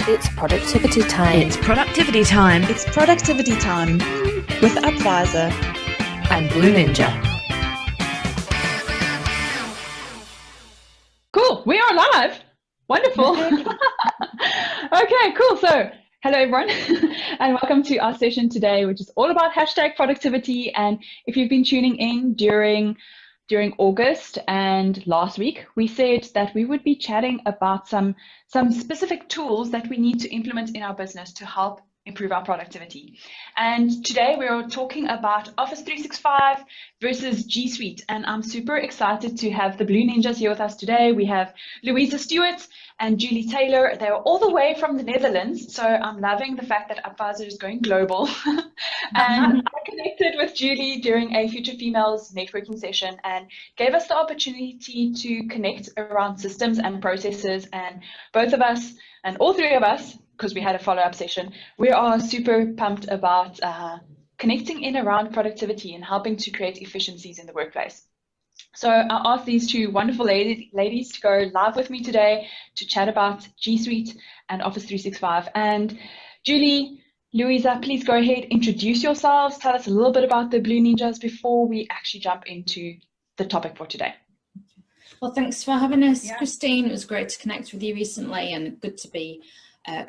It's productivity time. It's productivity time. It's productivity time with UPvisor and Blue Ninja. Cool, we are live. Wonderful. Okay, cool. So hello everyone and welcome to our session today, which is all about hashtag productivity. And if you've been tuning in during August and last week, we said that we would be chatting about some specific tools that we need to implement in our business to help improve our productivity. And today we're talking about Office 365 versus G Suite. And I'm super excited to have the Blue Ninjas here with us today. We have Louisa Stewart and Julie Taylor. They're all the way from the Netherlands. So I'm loving the fact that UPvisor is going global. And I connected with Julie during a Future Females networking session and gave us the opportunity to connect around systems and processes. And both of us, and all three of us, because we had a follow-up session, we are super pumped about connecting in around productivity and helping to create efficiencies in the workplace. So I asked these two wonderful ladies to go live with me today to chat about G Suite and Office 365. And Julie, Louisa, please go ahead, introduce yourselves, tell us a little bit about the Blue Ninjas before we actually jump into the topic for today. Well, thanks for having us, Christine. It was great to connect with you recently and good to be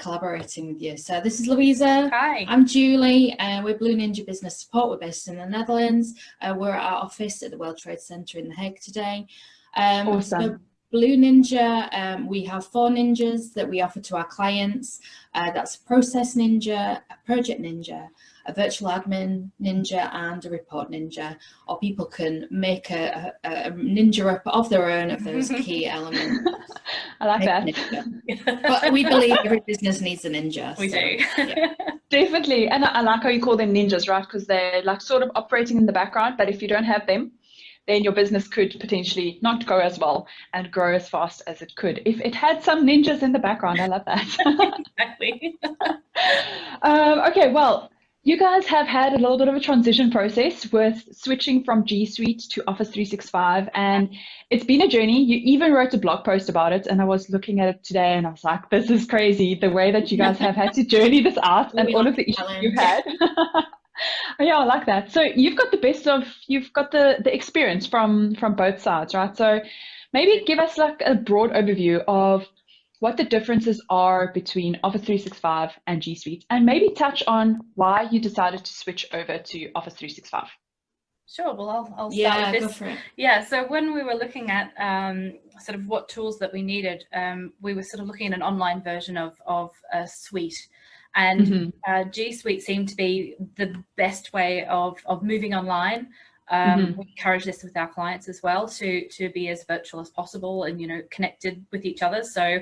collaborating with you. So this is Louisa. Hi. I'm Julie. We're Blue Ninja Business Support. We're based in the Netherlands. We're at our office at the World Trade Center in The Hague today. Awesome. So Blue Ninja, we have 4 ninjas that we offer to our clients. That's a process ninja, a project ninja, a virtual admin ninja, and a report ninja. Or people can make a ninja up of their own of those key elements. I like that. But we believe every business needs a ninja. We do. Yeah. Definitely. And I like how you call them ninjas, right? Because they're like sort of operating in the background, but if you don't have them, then your business could potentially not go as well and grow as fast as it could if it had some ninjas in the background. I love that. Exactly. Okay, well, you guys have had a little bit of a transition process with switching from G Suite to Office 365, and it's been a journey. You even wrote a blog post about it, and I was looking at it today and I was like, this is crazy, the way that you guys have had to journey this out and all of the issues you've had. Yeah, I like that. So you've got the experience from both sides, right? So maybe give us like a broad overview of what the differences are between Office 365 and G Suite, and maybe touch on why you decided to switch over to Office 365. Sure. Well, I'll start with this. Go for it. Yeah. So when we were looking at sort of what tools that we needed, we were sort of looking at an online version of a suite. And G Suite seemed to be the best way of moving online. We encourage this with our clients as well to be as virtual as possible and connected with each other. So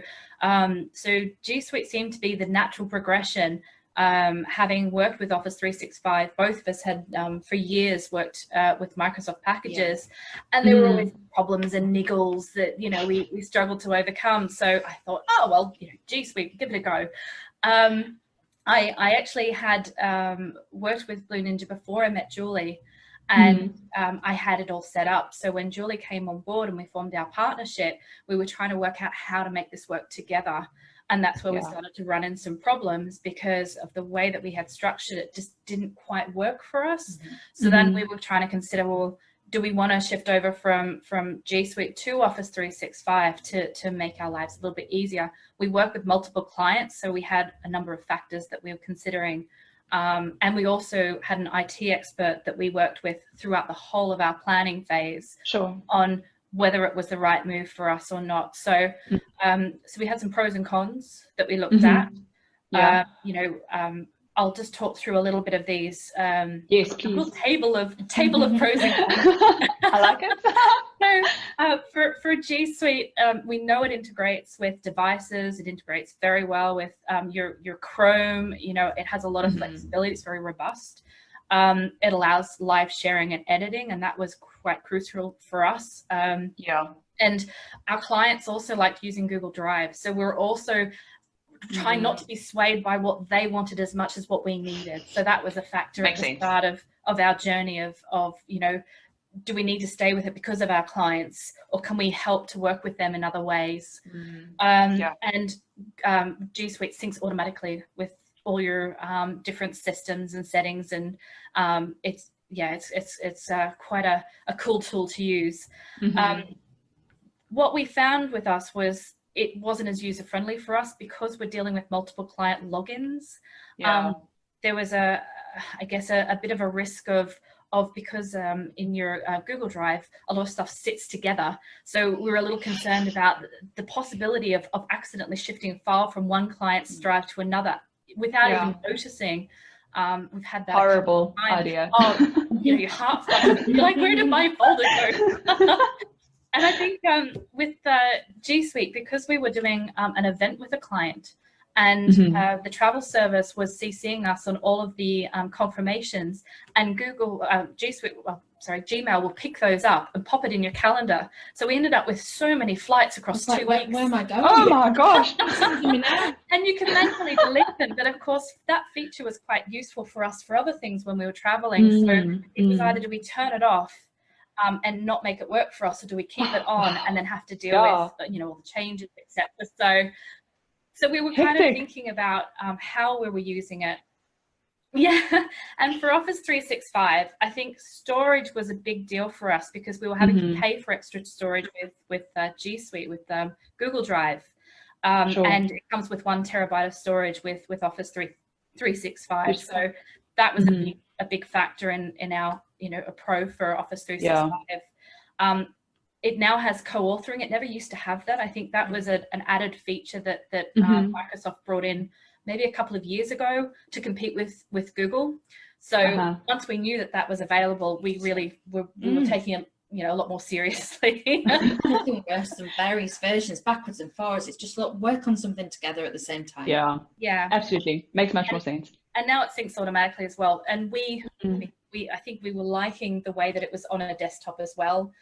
G Suite seemed to be the natural progression. Having worked with Office 365, both of us had for years worked with Microsoft packages, and there were always problems and niggles that we struggled to overcome. So I thought, oh well, G Suite, give it a go. I actually had worked with Blue Ninja before I met Julie, and I had it all set up. So when Julie came on board and we formed our partnership, we were trying to work out how to make this work together. And that's where we started to run into some problems because of the way that we had structured it just didn't quite work for us. So then we were trying to consider, well, do we want to shift over from G Suite to Office 365 to make our lives a little bit easier? We work with multiple clients, so we had a number of factors that we were considering. And we also had an IT expert that we worked with throughout the whole of our planning phase on whether it was the right move for us or not. So so we had some pros and cons that we looked at. I'll just talk through a little bit of these. Yes, please. Table of pros and cons. I like it. So for G Suite, we know it integrates with devices. It integrates very well with your Chrome. It has a lot of flexibility. It's very robust. It allows live sharing and editing, and that was quite crucial for us. And our clients also liked using Google Drive, so we're also trying not to be swayed by what they wanted as much as what we needed. So that was a factor at the start of our journey of do we need to stay with it because of our clients, or can we help to work with them in other ways? And G Suite syncs automatically with all your different systems and settings, and it's quite a cool tool to use. What we found with us was it wasn't as user friendly for us because we're dealing with multiple client logins. There was I guess a bit of a risk of because in your Google Drive, a lot of stuff sits together. So we were a little concerned about the possibility of accidentally shifting a file from one client's drive to another without even noticing. We've had that horrible idea. Your heart flutters. You're like, where did my folder go? And I think with G Suite, because we were doing an event with a client, and the travel service was CCing us on all of the confirmations, and Gmail will pick those up and pop it in your calendar. So we ended up with so many flights across 2 weeks. Where am I going? Oh my gosh. And you can manually delete them. But of course, that feature was quite useful for us for other things when we were traveling. So it was either do we turn it off and not make it work for us, or do we keep it on and then have to deal with, all the changes, etc. So we were kind of thinking about how we were using it. And for Office 365, I think storage was a big deal for us because we were having to pay for extra storage with G Suite, with Google Drive. And it comes with 1 terabyte of storage with Office 365. So that was a big factor in our, a pro for Office 365. It now has co-authoring. It never used to have that. I think that was an added feature that Microsoft brought in maybe a couple of years ago to compete with Google. So once we knew that was available, we really were taking it a lot more seriously. I think there's some various versions, backwards and forwards. It's just work on something together at the same time. Yeah, absolutely, makes much more sense. And now it syncs automatically as well. And I think we were liking the way that it was on a desktop as well.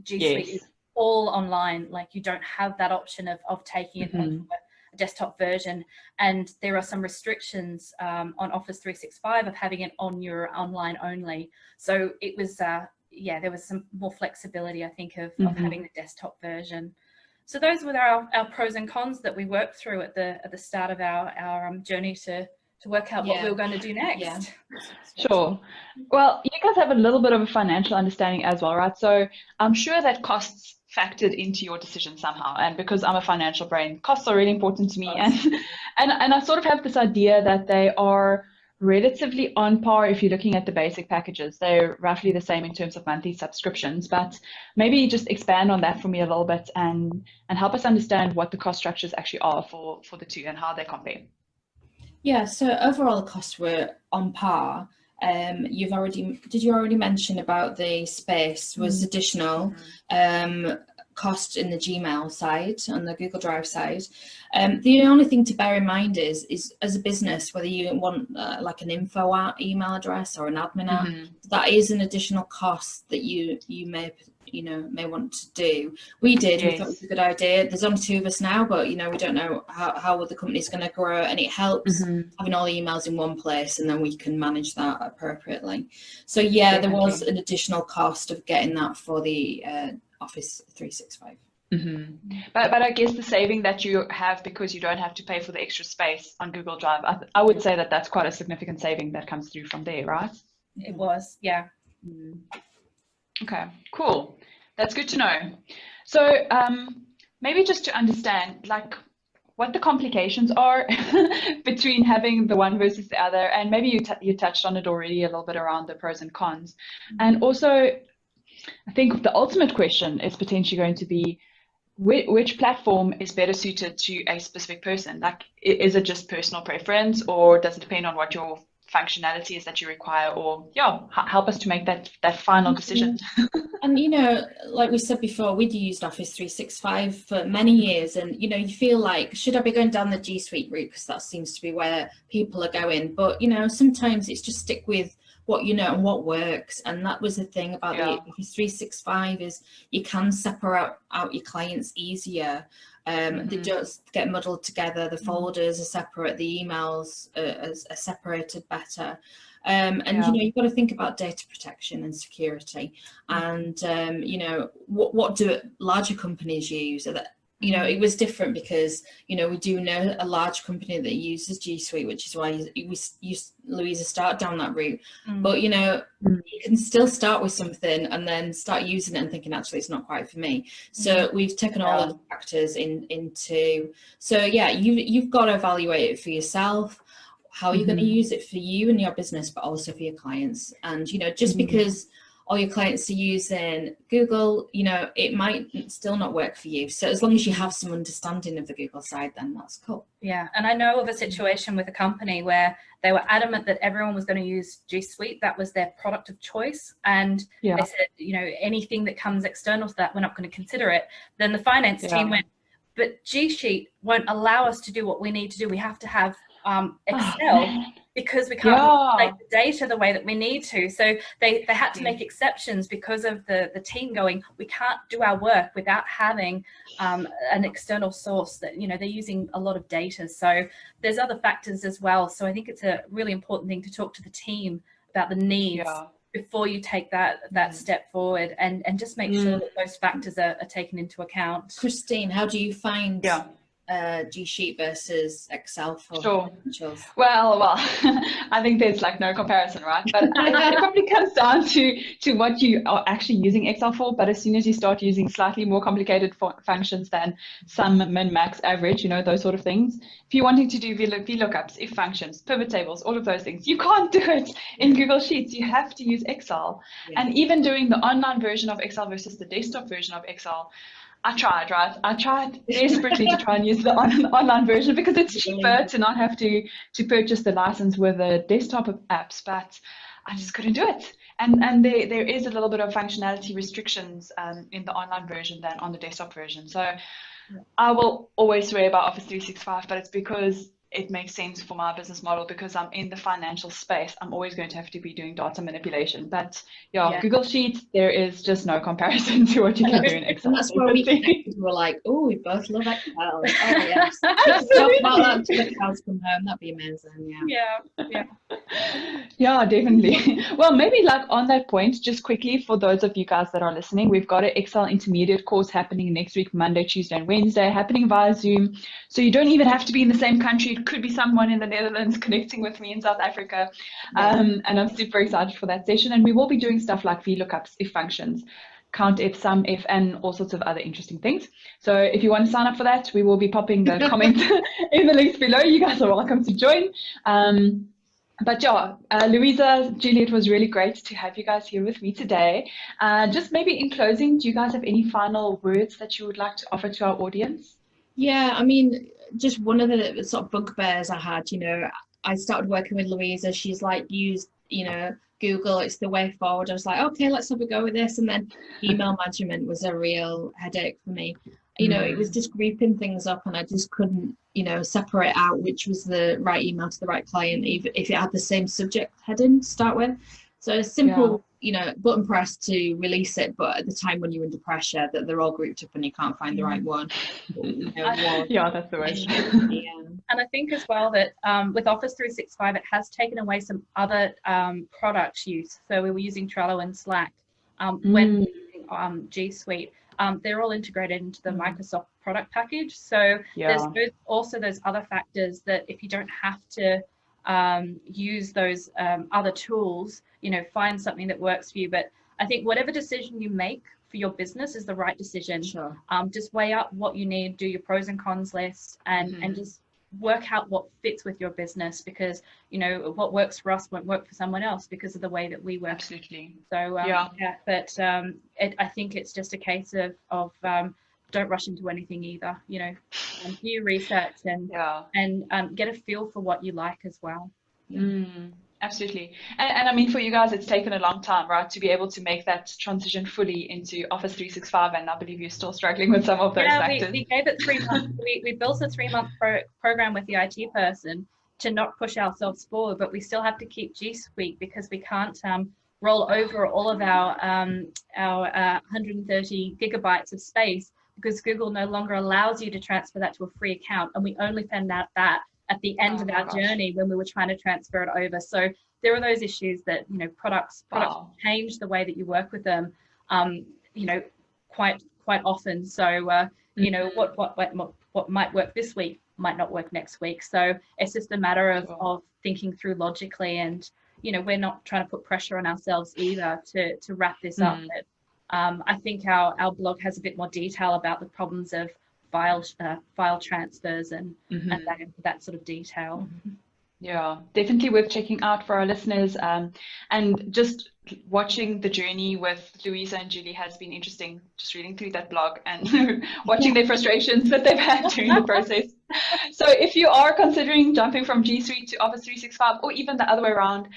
G Suite is all online. Like, you don't have that option of taking it onto a desktop version, and there are some restrictions on Office 365 of having it on your online only. So it was there was some more flexibility, I think, of having the desktop version. So those were our pros and cons that we worked through at the start of our journey to work out what we were going to do next. Sure. Well, you guys have a little bit of a financial understanding as well, right? So I'm sure that costs factored into your decision somehow. And because I'm a financial brain, costs are really important to me. And I sort of have this idea that they are relatively on par if you're looking at the basic packages. They're roughly the same in terms of monthly subscriptions, but maybe just expand on that for me a little bit and help us understand what the cost structures actually are for the two and how they compare. Yeah, so overall the costs were on par. Did you already mention about the space was additional cost in the Gmail side, on the Google Drive side. The only thing to bear in mind is as a business, whether you want like an info email address or an admin app, that is an additional cost that you may want to do. We thought it was a good idea. There's only 2 of us now, but we don't know how the company's going to grow, and it helps having all the emails in one place, and then we can manage that appropriately. So there was an additional cost of getting that for the Office 365. But I guess the saving that you have, because you don't have to pay for the extra space on Google Drive, I would say that's quite a significant saving that comes through from there, right? It was, yeah. Okay, cool. That's good to know. So maybe just to understand, like, what the complications are between having the one versus the other, and maybe you touched on it already a little bit around the pros and cons. And also, I think the ultimate question is potentially going to be, which platform is better suited to a specific person? Like, is it just personal preference, or does it depend on what your functionality is that you require? Or help us to make that final decision. And like we said before, we'd used Office 365 for many years, and you feel like, should I be going down the G Suite route, because that seems to be where people are going? But sometimes it's just stick with what you know and what works. And that was the thing about the Office 365 is you can separate out your clients easier. They just get muddled together. The folders are separate. The emails are separated better. And you know, you've got to think about data protection and security. And you know, what do larger companies use? You know, it was different because, you know, we do know a large company that uses G Suite, which is why Louisa start down that route. But, you know, you can still start with something and then start using it and thinking, actually, it's not quite for me. So we've taken all of the factors into, so yeah, you've got to evaluate it for yourself. How are you going to use it for you and your business, but also for your clients? And, you know, just because all your clients are using Google, you know, it might still not work for you. So as long as you have some understanding of the Google side, then that's cool. Yeah, and I know of a situation with a company where they were adamant that everyone was going to use G Suite. That was their product of choice. And they said, you know, anything that comes external to that, we're not going to consider it. Then the finance team went, but G Suite won't allow us to do what we need to do. We have to have Excel because we can't manipulate the data the way that we need to. So they had to make exceptions because of the team going, we can't do our work without having an external source that, you know, they're using a lot of data. So there's other factors as well. So I think it's a really important thing to talk to the team about the needs before you take that step forward, and just make sure that those factors are taken into account. Christine, how do you find G Sheet versus Excel for financials? Well, I think there's like no comparison, right? But it probably comes down to what you are actually using Excel for. But as soon as you start using slightly more complicated functions than some min, max, average, you know, those sort of things, if you're wanting to do VLOOKUPs, if functions, pivot tables, all of those things, you can't do it in Google Sheets. You have to use Excel. And even doing the online version of Excel versus the desktop version of Excel, I tried desperately to try and use the online version because it's cheaper to not have to purchase the license with the desktop apps, but I just couldn't do it. And there is a little bit of functionality restrictions in the online version than on the desktop version. So I will always swear by Office 365, but it's because it makes sense for my business model, because I'm in the financial space. I'm always going to have to be doing data manipulation. But Google Sheets, there is just no comparison to what you can do in Excel. And that's where we connected. We were like, oh, we both love Excel. Oh, yes. Talk about that to the cows come home. That'd be amazing. Yeah, definitely. Well, maybe like on that point, just quickly for those of you guys that are listening, we've got an Excel intermediate course happening next week, Monday, Tuesday, and Wednesday, happening via Zoom. So you don't even have to be in the same country. It could be someone in the Netherlands connecting with me in South Africa. And I'm super excited for that session. And we will be doing stuff like VLOOKUPs, if functions, COUNTIF, SUMIF, and all sorts of other interesting things. So if you want to sign up for that, we will be popping the comment in the links below. You guys are welcome to join. But Louisa, Julie, it was really great to have you guys here with me today. Just maybe in closing, do you guys have any final words that you would like to offer to our audience? Yeah, I mean, just one of the sort of bugbears I had, you know, I started working with Louisa. She's like, used, you know, Google, it's the way forward. I was like, okay, let's have a go with this. And then email management was a real headache for me. You know, it was just grouping things up and I just couldn't, you know, separate out which was the right email to the right client, even if it had the same subject heading to start with. So a simple, you know, button press to release it, but at the time when you're under pressure that they're all grouped up and you can't find the right one. You know, that's the worst. And I think as well that with Office 365, it has taken away some other product use. So we were using Trello and Slack when using G Suite. They're all integrated into the Microsoft product package. So there's also those other factors that if you don't have to use those other tools, you know, find something that works for you. But I think whatever decision you make for your business is the right decision. Sure. Just weigh up what you need, do your pros and cons list, and just work out what fits with your business, because you know what works for us won't work for someone else because of the way that we work. Absolutely. So but I think it's just a case of don't rush into anything either, you know, do your research and get a feel for what you like as well. Absolutely. And I mean, for you guys, it's taken a long time, right, to be able to make that transition fully into Office 365. And I believe you're still struggling with some of those factors. We gave it 3 months. We built a 3-month program with the IT person. to not push ourselves forward, but we still have to keep G Suite because we can't roll over all of our 130 gigabytes of space, because Google no longer allows you to transfer that to a free account. And we only found out that at the end of our journey when we were trying to transfer it over. So there are those issues that, products change the way that you work with them, quite often. So, what might work this week might not work next week. So it's just a matter of thinking through logically, and, we're not trying to put pressure on ourselves either to wrap this up. But, I think our blog has a bit more detail about the problems of file transfers and that sort of detail. Yeah, definitely worth checking out for our listeners. And just watching the journey with Louisa and Julie has been interesting, just reading through that blog and watching their frustrations that they've had during the process. So if you are considering jumping from G Suite to Office 365, or even the other way around,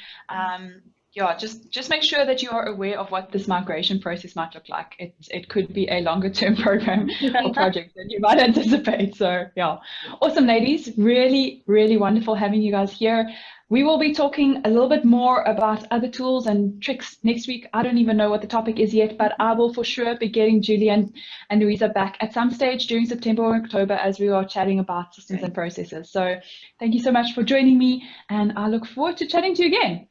just make sure that you are aware of what this migration process might look like. It could be a longer term program or project than you might anticipate. So yeah, awesome, ladies. Really, really wonderful having you guys here. We will be talking a little bit more about other tools and tricks next week. I don't even know what the topic is yet, but I will for sure be getting Julie and Louisa back at some stage during September or October as we are chatting about systems and processes. So thank you so much for joining me, and I look forward to chatting to you again.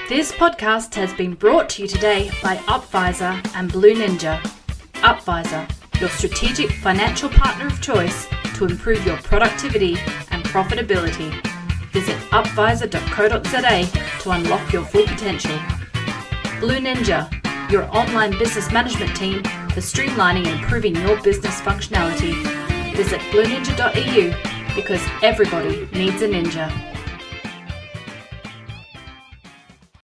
This podcast has been brought to you today by UPvisor and Blue Ninja. UPvisor, your strategic financial partner of choice to improve your productivity and profitability. Visit upvisor.co.za to unlock your full potential. Blue Ninja, your online business management team for streamlining and improving your business functionality. Visit blueninja.eu because everybody needs a ninja.